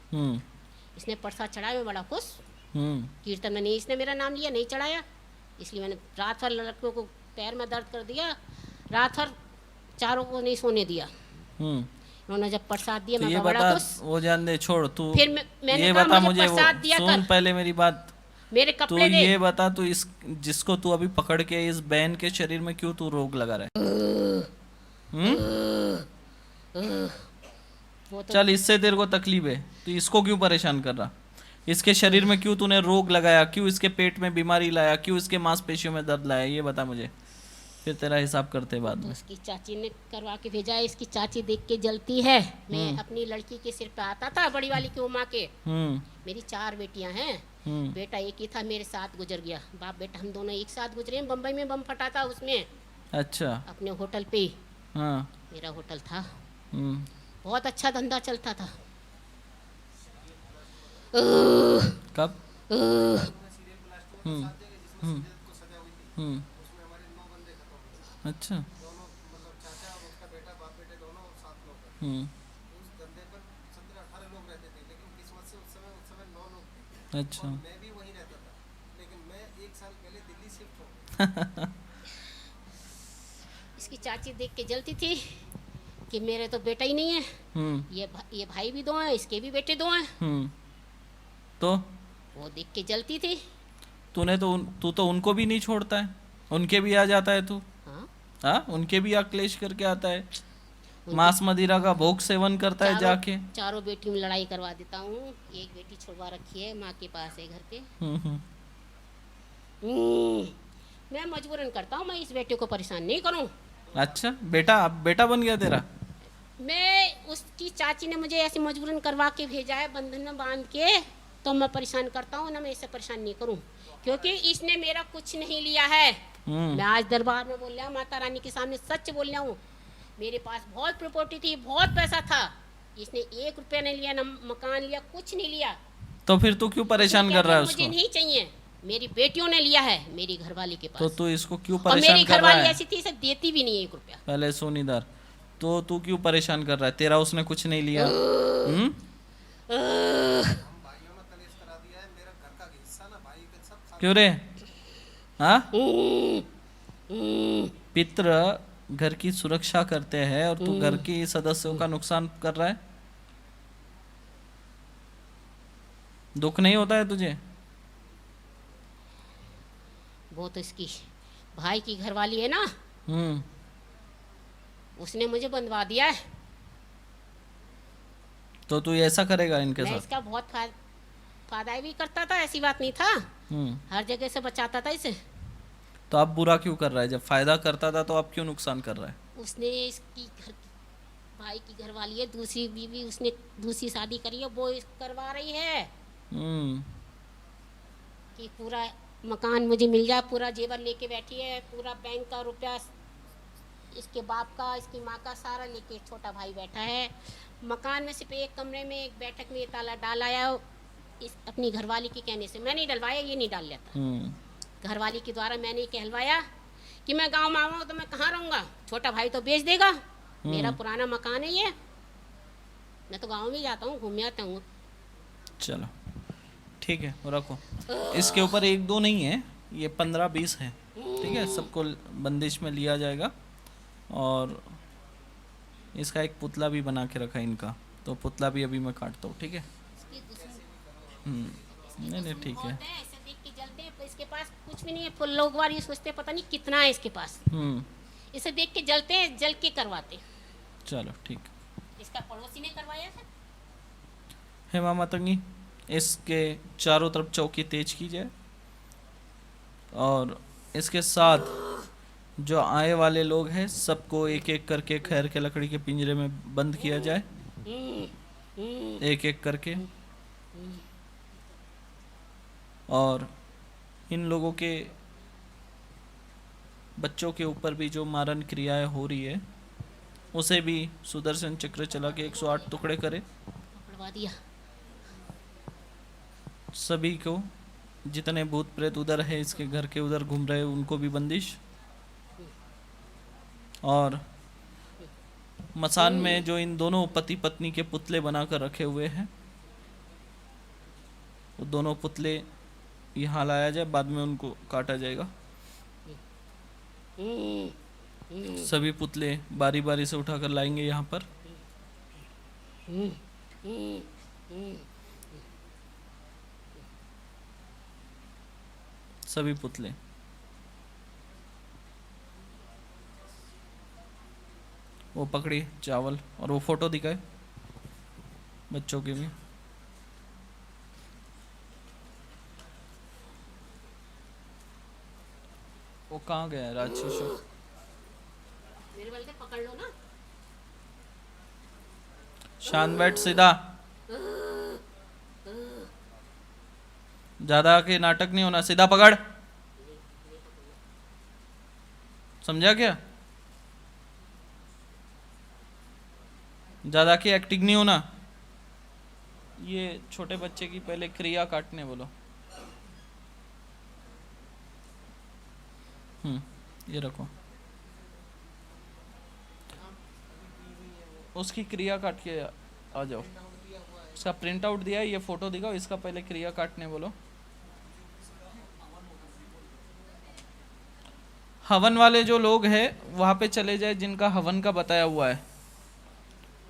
[SPEAKER 2] इसने प्रसाद चढ़ाया, मैं बड़ा खुश। कीर्तन में नहीं इसने मेरा नाम लिया, नहीं चढ़ाया, इसलिए मैंने रात भर लड़कों को पैर में दर्द कर दिया, रात भर चारों को नहीं सोने दिया। उन्होंने जब प्रसाद दिया
[SPEAKER 1] तो
[SPEAKER 2] मैं बड़ा खुश।
[SPEAKER 1] वो जान दे, छोड़ तू।
[SPEAKER 2] फिर मैंने
[SPEAKER 1] ये
[SPEAKER 2] कहा
[SPEAKER 1] बता
[SPEAKER 2] मुझे प्रसाद दिया
[SPEAKER 1] सुन
[SPEAKER 2] कर।
[SPEAKER 1] पहले मेरी बात।
[SPEAKER 2] मेरे
[SPEAKER 1] तू
[SPEAKER 2] कपड़े दे।
[SPEAKER 1] ये बता, तू इस जिसको तू अभी पकड़ के इस बहन के शरीर में क्यों तू रोग लगा रहा है? चल इससे तेरे को तकलीफ है, तो इसको क्यों परेशान कर रहा? इसके शरीर में क्यों तूने रोग लगाया? क्यों इसके पेट में बीमारी लाया? क्यों इसके मांसपेशियों में दर्द लाया? ये बता मुझे, फिर तेरा हिसाब करते बाद में।
[SPEAKER 2] उसकी चाची ने करवा के भेजा है। इसकी चाची देख के जलती है। मैं अपनी लड़की के सिर पे आता था, बड़ी वाली की उमा के। मेरी 4 बेटियां हैं, बेटा एक ही था, मेरे साथ गुजर गया। बाप बेटा हम दोनों एक साथ गुजरे। बम्बई में बम फटा था उसमें। अच्छा। अपने होटल पे। हाँ। मेरा होटल था, बहुत अच्छा धंधा चलता था।
[SPEAKER 1] कब? अच्छा। अच्छा। मैं भी वहीं रहता था, लेकिन मैं 1 साल पहले दिल्ली शिफ्ट हो।
[SPEAKER 2] इसकी चाची देख के जलती थी कि मेरे तो बेटा ही नहीं है। ये भाई भी 2 हैं, इसके भी बेटे 2 हैं।
[SPEAKER 1] तो
[SPEAKER 2] वो देख के जलती थी।
[SPEAKER 1] तू तो उनको भी नहीं छोड़ता है, उनके भी आ जाता है तू। हाँ, उनके भी क्लेश करके आता है, मांस मदिरा का भोग सेवन करता है जाके।
[SPEAKER 2] चारों बेटी में लड़ाई करवा देता हूँ। एक बेटी छुड़वा रखी है, माँ के पास है घर पे। मैं मजबूरन करता हूँ, मैं इस बेटे को परेशान नहीं करूँ।
[SPEAKER 1] अच्छा, बेटा अब बेटा बन गया तेरा?
[SPEAKER 2] मैं उसकी चाची ने मुझे ऐसे मजबूरन करवा के भेजा है, बंधन में बांध के, तो मैं परेशान करता हूँ ना। मैं इसे परेशान नहीं करूँ, क्योंकि इसने मेरा कुछ नहीं लिया है। मैं आज दरबार में बोल रहा हूँ, माता रानी के सामने सच बोल रहा हूँ। मेरे पास बहुत प्रॉपर्टी थी, बहुत पैसा था, इसने 1 रुपया नहीं लिया, ना मकान लिया, कुछ नहीं लिया।
[SPEAKER 1] तो फिर तू क्यों परेशान
[SPEAKER 2] उसने क्या
[SPEAKER 1] कर रहा है
[SPEAKER 2] किया, मुझे
[SPEAKER 1] उसको?
[SPEAKER 2] नहीं चाहिए, मेरी बेटियों ने लिया है मेरी घरवाली के
[SPEAKER 1] तो
[SPEAKER 2] पास।
[SPEAKER 1] तू इसको क्यों
[SPEAKER 2] और मेरी
[SPEAKER 1] परेशान कर रहा
[SPEAKER 2] घरवाली
[SPEAKER 1] है?
[SPEAKER 2] ऐसी थी, इसे देती भी नहीं 1 रुपया।
[SPEAKER 1] पहले सुन इधर, तो तू क्यों परेशान कर रहा है? तेरा उसने कुछ नहीं लिया। हम्म?
[SPEAKER 3] भाइयों में कलेश करा दिया है, मेरा घर का हिस्सा ना भाई के सब खा
[SPEAKER 1] क्यों रे? हाँ, पित्र घर की सुरक्षा करते हैं और तू घर की सदस्यों का नुकसान कर रहा है। दुख नहीं होता है तुझे?
[SPEAKER 2] वो तो इसकी भाई की घरवाली है ना,
[SPEAKER 1] हम्म।
[SPEAKER 2] उसने मुझे बंधवा दिया है।
[SPEAKER 1] तो तू ऐसा करेगा इनके
[SPEAKER 2] मैं
[SPEAKER 1] साथ?
[SPEAKER 2] इसका बहुत फायदा भी करता था, ऐसी बात नहीं था,
[SPEAKER 1] हम्म।
[SPEAKER 2] हर जगह से बचाता था इसे।
[SPEAKER 1] तो अब बुरा क्यों कर रहा है? जब फायदा करता था तो अब क्यों नुकसान कर रहा है?
[SPEAKER 2] उसने इसकी भाई की घरवाली है, दूसरी बीवी, उसने दूसरी शादी करी है, वो करवा रही है
[SPEAKER 1] हम्म।
[SPEAKER 2] कि पूरा मकान मुझे मिल जाए, पूरा जेवर लेके बैठी है, पूरा बैंक का रुपया इसके बाप का, इसकी माँ का सारा लेके छोटा भाई बैठा है। मकान में सिर्फ एक कमरे में एक बैठक में ये ताला डाल आया इस अपनी घरवाली के कहने से। मैं नहीं डलवाया, ये नहीं डाल लेता, घरवाली के द्वारा मैंने ही कहलवाया कि मैं गांव में आऊँ तो मैं कहाँ रहूँगा, छोटा भाई तो बेच देगा, मेरा पुराना मकान है ये, मैं तो गांव में जाता हूँ, घूम आता हूँ।
[SPEAKER 1] चलो ठीक है, वो रखो। इसके ऊपर 1-2 नहीं है, ये 15-20 है। ठीक है, सबको बंदिश में लिया जाएगा। और इसका एक पुतला भी बना के रखा है इनका, तो पुतला भी अभी मैं काटता हूँ। ठीक है? नहीं ठीक है।
[SPEAKER 2] ऐसे देख के जलते हैं, पर इसके पास कुछ भी नहीं है। फुल लोग वाली सोचते पता नहीं कितना है इसके पास, इसे देख के जलते हैं, जल के करवाते।
[SPEAKER 1] चलो ठीक।
[SPEAKER 2] इसका पड़ोसी ने करवाया था।
[SPEAKER 1] हेमा मातंगी, इसके चारों तरफ चौकी तेज की जाए और इसके साथ जो आए वाले लोग हैं सबको एक एक करके खैर के लकड़ी के पिंजरे में बंद किया जाए, एक एक करके। और इन लोगों के बच्चों के ऊपर भी जो मारन क्रियाएं हो रही है उसे भी सुदर्शन चक्र चला के 108 टुकड़े करे।
[SPEAKER 2] पकड़वा दिया।
[SPEAKER 1] सभी को, जितने भूत प्रेत उधर है इसके घर के उधर घूम रहे उनको भी बंदिश। और मसान में जो इन दोनों पति पत्नी के पुतले बनाकर रखे हुए हैं वो दोनों पुतले यहाँ लाया जाए, बाद में उनको काटा जाएगा। सभी पुतले बारी बारी से उठाकर लाएंगे यहाँ पर। सभी पुतले। वो पकड़ी चावल और वो फोटो दिखाए बच्चों के भी। वो कहाँ गया है राजशिशु?
[SPEAKER 2] मेरे वाले से पकड़ लो ना।
[SPEAKER 1] शांत बैठ, सीधा। ज्यादा के नाटक नहीं होना, सीधा पकड़। समझा क्या? ज्यादा की एक्टिंग नहीं होना। ये छोटे बच्चे की पहले क्रिया काटने बोलो। ये रखो। उसकी क्रिया काट के आ जाओ। इसका प्रिंट आउट दिया है, ये फोटो दिखाओ, इसका पहले क्रिया काटने बोलो। हवन वाले जो लोग हैं वहां पे चले जाए जिनका हवन का बताया हुआ है।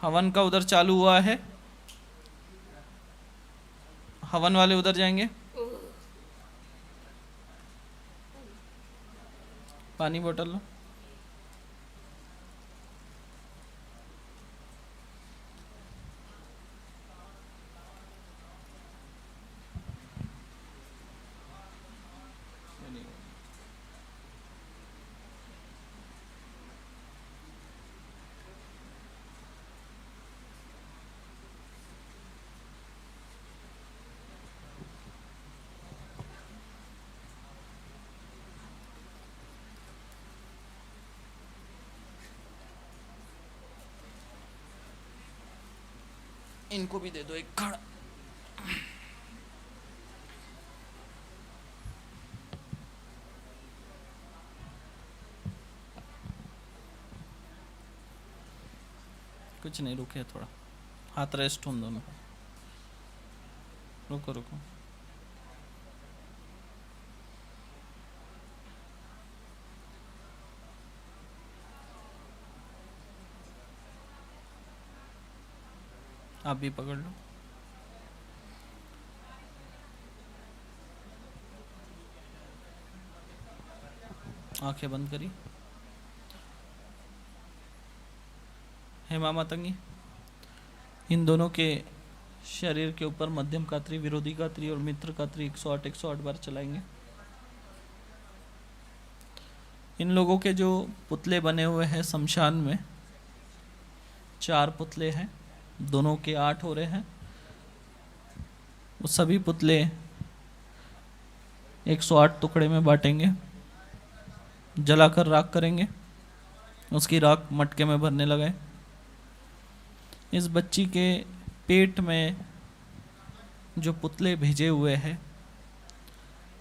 [SPEAKER 1] हवन का उधर चालू हुआ है, हवन वाले उधर जाएंगे। पानी बोतल लो। इनको भी दे दो एक खड़ा। कुछ नहीं, रुके थोड़ा, हाथ रेस्ट हों दोनों, रुको रुको। आप भी पकड़ लो। आंखें बंद करी। हेमा मातंगी, इन दोनों के शरीर के ऊपर मध्यम कात्री, विरोधी कात्री और मित्र कात्री 108 बार चलाएंगे। इन लोगों के जो पुतले बने हुए हैं शमशान में, 4 पुतले हैं, दोनों के 8 हो रहे हैं। वो सभी पुतले 108 टुकड़े में बांटेंगे, जलाकर राख करेंगे, उसकी राख मटके में भरने लगाए। इस बच्ची के पेट में जो पुतले भेजे हुए हैं,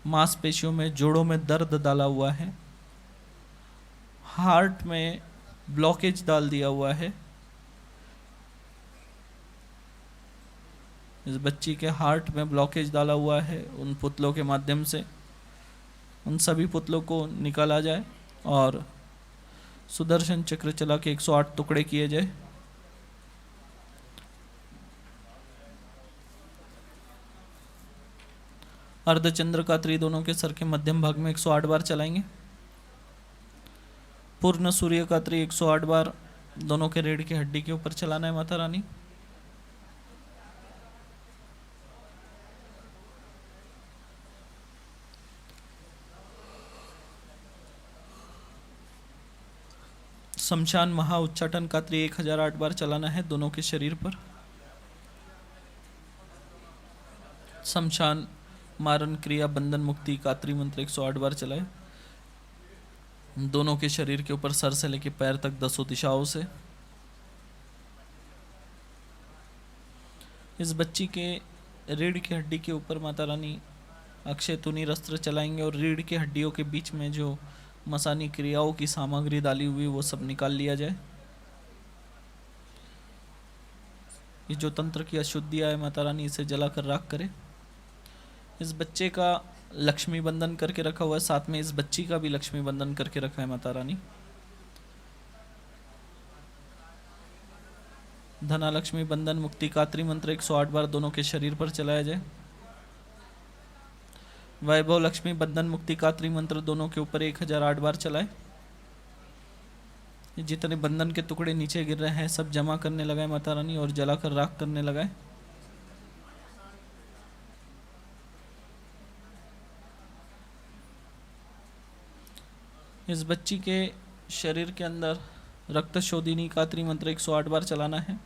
[SPEAKER 1] मांसपेशियों में, जोड़ों में दर्द डाला हुआ है, हार्ट में ब्लॉकेज डाल दिया हुआ है। इस बच्ची के हार्ट में ब्लॉकेज डाला हुआ है। उन पुतलों के माध्यम से उन सभी पुतलों को निकाला जाए और सुदर्शन चक्र चला के 108 टुकड़े किए जाए। अर्धचंद्र कात्री दोनों के सर के मध्यम भाग में 108 बार चलाएंगे। पूर्ण सूर्य कात्री 108 बार दोनों के रीढ़ की हड्डी के ऊपर चलाना है माता रानी। शमशान महा उच्चाटन कात्री 1008 बार चलाना है दोनों के शरीर पर। शमशान मारन क्रिया बंधन मुक्ति कात्री मंत्र 108 बार चलाए दोनों के शरीर के ऊपर, सर से लेकर पैर तक 10 दिशाओं से। इस बच्ची के रीढ़ की हड्डी के ऊपर माता रानी अक्षय तुनी अस्त्र चलाएंगे और रीढ़ की हड्डियों के बीच में जो मसानी क्रियाओं की सामग्री डाली हुई वो सब निकाल लिया जाए। ये जो तंत्र की अशुद्धियां है माता रानी इसे जलाकर राख करे। इस बच्चे का लक्ष्मी बंधन करके रखा हुआ है, साथ में इस बच्ची का भी लक्ष्मी बंधन करके रखा है माता रानी। धना लक्ष्मी बंधन मुक्ति कात्री मंत्र 108 बार दोनों के शरीर पर चलाया जाए। वैभव लक्ष्मी बंधन मुक्ति कात्री मंत्र दोनों के ऊपर 1008 बार चलाए। जितने बंधन के टुकड़े नीचे गिर रहे हैं सब जमा करने लगाए माता रानी और जलाकर राख करने लगाए। इस बच्ची के शरीर के अंदर रक्त शोधिनी कात्री मंत्र 108 बार चलाना है।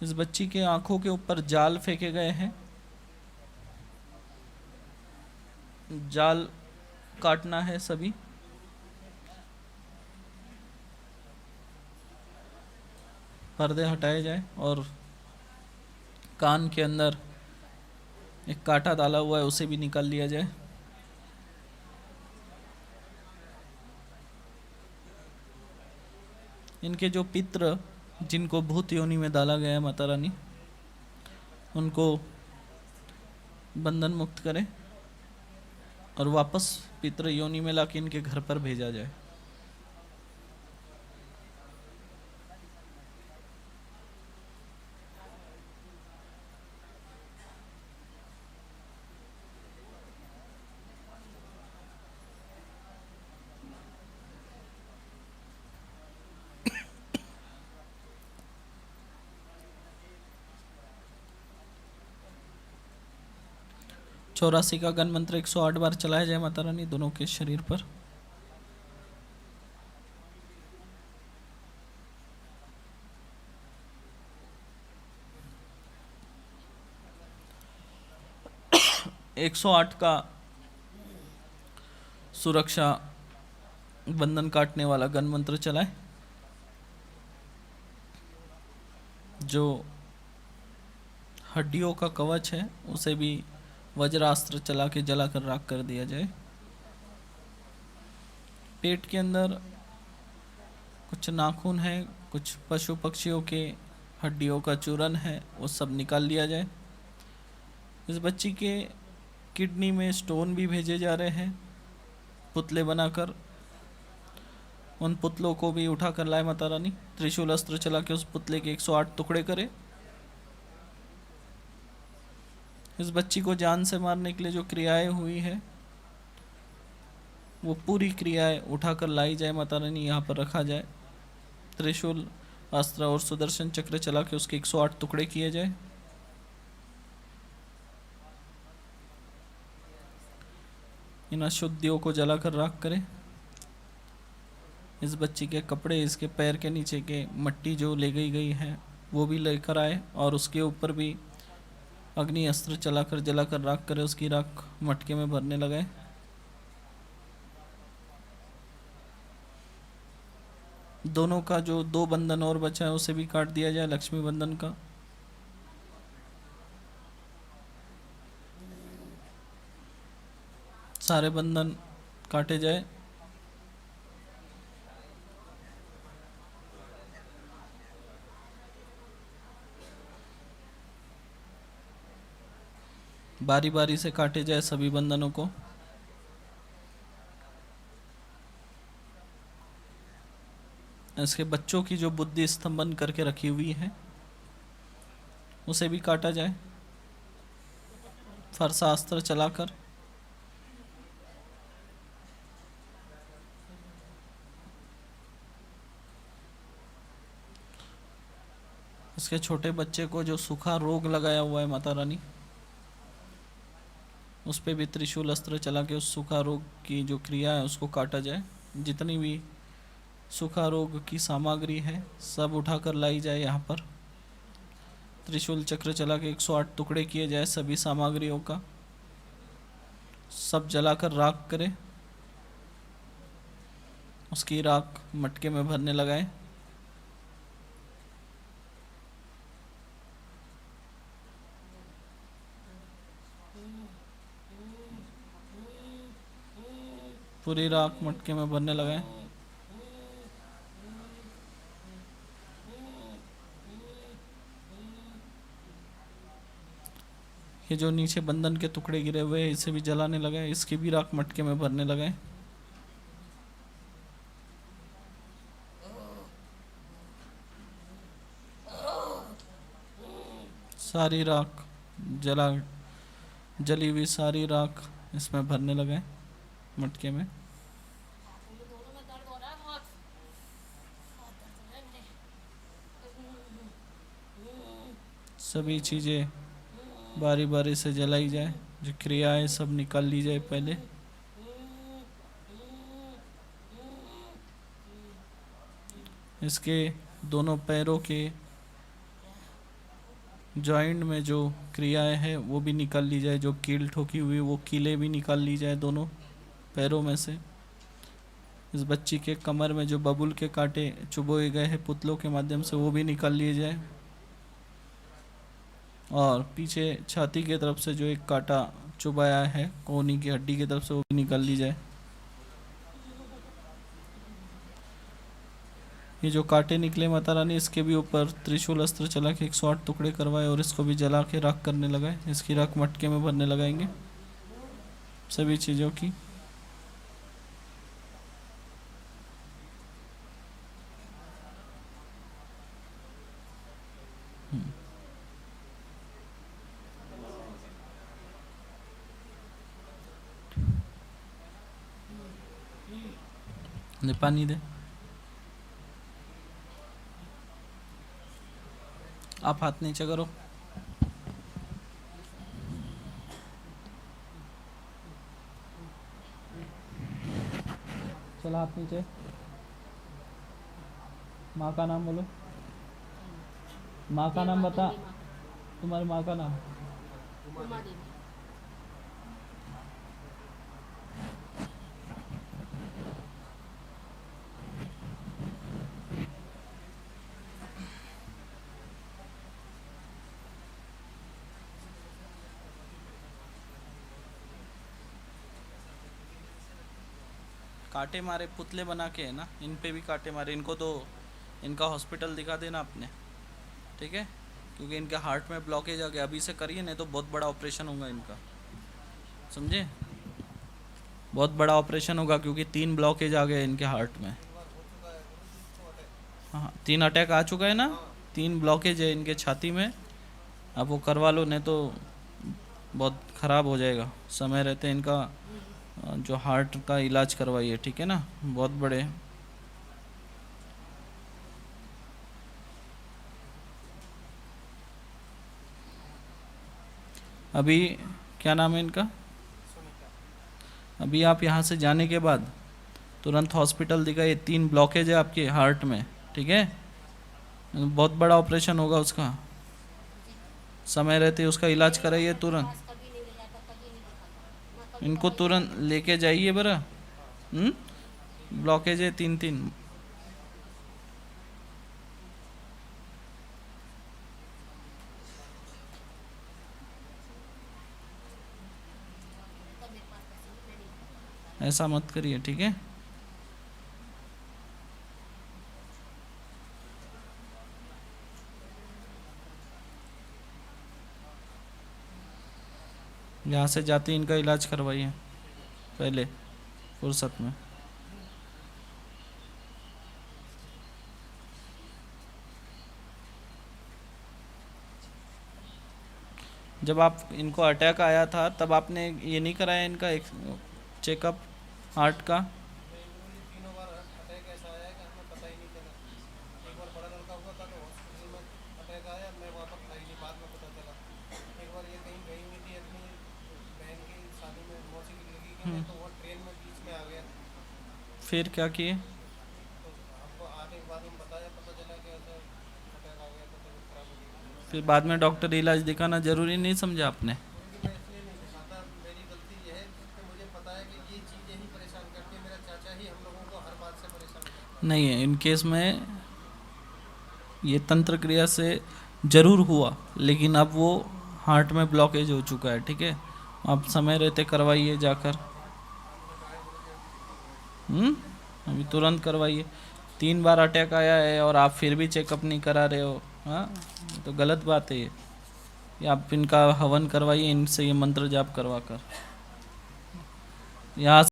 [SPEAKER 1] इस बच्ची के आंखों के ऊपर जाल फेंके गए हैं, जाल काटना है सभी। पर्दे हटाए जाए और कान के अंदर एक कांटा डाला हुआ है उसे भी निकाल लिया जाए। इनके जो पितृ जिनको भूत योनि में डाला गया है माता रानी उनको बंधन मुक्त करें और वापस पितृ योनि में लाके इनके घर पर भेजा जाए। चौरासी का गण मंत्र 108 बार चलाया जाए माता रानी दोनों के शरीर पर। एक 108 का सुरक्षा बंधन काटने वाला गण मंत्र चलाए। जो हड्डियों का कवच है उसे भी वज्रास्त्र चला के जलाकर राख कर दिया जाए। पेट के अंदर कुछ नाखून है, कुछ पशु पक्षियों के हड्डियों का चूरन है, वो सब निकाल लिया जाए। इस बच्ची के किडनी में स्टोन भी भेजे जा रहे हैं पुतले बनाकर। उन पुतलों को भी उठा कर लाए माता रानी। त्रिशूल अस्त्र चला के उस पुतले के 108 टुकड़े करे। इस बच्ची को जान से मारने के लिए जो क्रियाएं हुई है, वो पूरी क्रियाएं उठाकर लाई जाए माता रानी, यहाँ पर रखा जाए। त्रिशूल अस्त्र और सुदर्शन चक्र चला के उसके 108 टुकड़े किए जाए। इन अशुद्धियों को जलाकर राख करें। इस बच्ची के कपड़े, इसके पैर के नीचे के मट्टी जो ले गई है वो भी लेकर आए, और उसके ऊपर भी अग्नि अस्त्र चलाकर जलाकर राख करे। उसकी राख मटके में भरने लगाए। दोनों का जो 2 बंधन और बचा है उसे भी काट दिया जाए, लक्ष्मी बंधन का। सारे बंधन काटे जाए। बारी बारी से काटे जाए सभी बंधनों को। इसके बच्चों की जो बुद्धि स्तंभन करके रखी हुई है उसे भी काटा जाए फरसास्त्र चलाकर। इसके छोटे बच्चे को जो सूखा रोग लगाया हुआ है माता रानी, उस पे भी त्रिशूल अस्त्र चला के उस सूखा रोग की जो क्रिया है उसको काटा जाए। जितनी भी सूखा रोग की सामग्री है सब उठाकर लाई जाए यहाँ पर। त्रिशूल चक्र चला के 108 टुकड़े किए जाए सभी सामग्रियों का। सब जलाकर राख करे। उसकी राख मटके में भरने लगाए। पूरी राख मटके में भरने लगाए। ये जो नीचे बंधन के टुकड़े गिरे हुए हैं इसे भी जलाने लगाए। इसकी भी राख मटके में भरने लगाए। सारी राख जली हुई सारी राख इसमें भरने लगाए मटके में। सभी चीज़ें बारी बारी से जलाई जाए। जो क्रियाएं सब निकाल ली जाए पहले। इसके दोनों पैरों के जॉइंट में जो क्रियाएं हैं वो भी निकाल ली जाए। जो कील ठोकी हुई वो कीलें भी निकाल ली जाए दोनों पैरों में से। इस बच्ची के कमर में जो बबूल के कांटे चुभोए गए हैं पुतलों के माध्यम से वो भी निकाल लिए जाए। और पीछे छाती की तरफ से जो एक कांटा चुभाया है कोहनी की हड्डी की तरफ से वो भी निकाल ली जाए। ये जो कांटे निकले माता रानी इसके भी ऊपर त्रिशूल अस्त्र चला के 108 टुकड़े करवाए और इसको भी जला के राख करने लगाए। इसकी राख मटके में भरने लगाएंगे सभी चीज़ों की। पानी दे। आप हाथ नीचे करो। चलो हाथ नीचे। माँ का नाम बोलो। माँ का नाम बता। तुम्हारी माँ का नाम।
[SPEAKER 2] उमा देवी।
[SPEAKER 1] कांटे मारे पुतले बना के है ना, इन पे भी कांटे मारे। इनको तो इनका हॉस्पिटल दिखा देना आपने, ठीक है, क्योंकि इनके हार्ट में ब्लॉकेज आ गया। अभी से करिए, नहीं तो बहुत बड़ा ऑपरेशन होगा इनका, समझे, बहुत बड़ा ऑपरेशन होगा, क्योंकि 3 ब्लॉकेज आ गए इनके हार्ट में। हाँ 3 अटैक आ चुका है ना, 3 ब्लॉकेज है इनके छाती में। अब वो करवा लो, नहीं तो बहुत ख़राब हो जाएगा। समय रहते इनका जो हार्ट का इलाज करवाइए, ठीक है ना, बहुत बड़े। अभी क्या नाम है इनका? अभी आप यहाँ से जाने के बाद तुरंत हॉस्पिटल दिखाइए। 3 ब्लॉकेज है आपके हार्ट में, ठीक है, बहुत बड़ा ऑपरेशन होगा उसका। समय रहते उसका इलाज कराइए तुरंत। इनको तुरंत लेके जाइए बरा। ब्लॉकेज है 3-3। ऐसा मत करिए, ठीक है। यहाँ से जाते इनका इलाज करवाइए पहले फुर्सत में। जब आप इनको अटैक आया था तब आपने ये नहीं कराया इनका एक चेकअप हार्ट का?
[SPEAKER 3] तीनों बार अटैक ऐसा आया कि हमें पता ही नहीं चला। एक बार बड़ा लड़का हुआ था तो हॉस्पिटल में अटैक आया, मैं वहाँ पर था ही नहीं, बाद में पता चला। एक बार ये कहीं गई हुई थी अपनी बहन की शादी में, मौसी की लड़की की में, तो वो ट्रेन में बीच में आ गया।
[SPEAKER 1] फिर क्या किए?
[SPEAKER 3] तो हमको आने के बाद में बताया, पता चला कि ऐसा अटैक आ गया, तो तबीयत खराब हो गई।
[SPEAKER 1] फिर बाद में डॉक्टर इलाज दिखाना जरूरी नहीं समझा आपने?
[SPEAKER 3] क्योंकि मैं इसलिए नहीं दिखाता, मेरी गलती यह है कि मुझे पता है कि ये चीज़ें ही परेशान करती है। मेरा चाचा ही हम लोगों को हर बात से परेशान करता है।
[SPEAKER 1] नहीं है इन केस में, ये तंत्र क्रिया से जरूर हुआ, लेकिन अब वो हार्ट में ब्लॉकेज हो चुका है, ठीक है। आप समय रहते करवाइए जाकर। अभी तुरंत करवाइए। 3 बार अटैक आया है और आप फिर भी चेकअप नहीं करा रहे हो, हाँ, तो गलत बात है ये आप इनका हवन करवाइए, इनसे ये मंत्र जाप करवा कर। यहाँ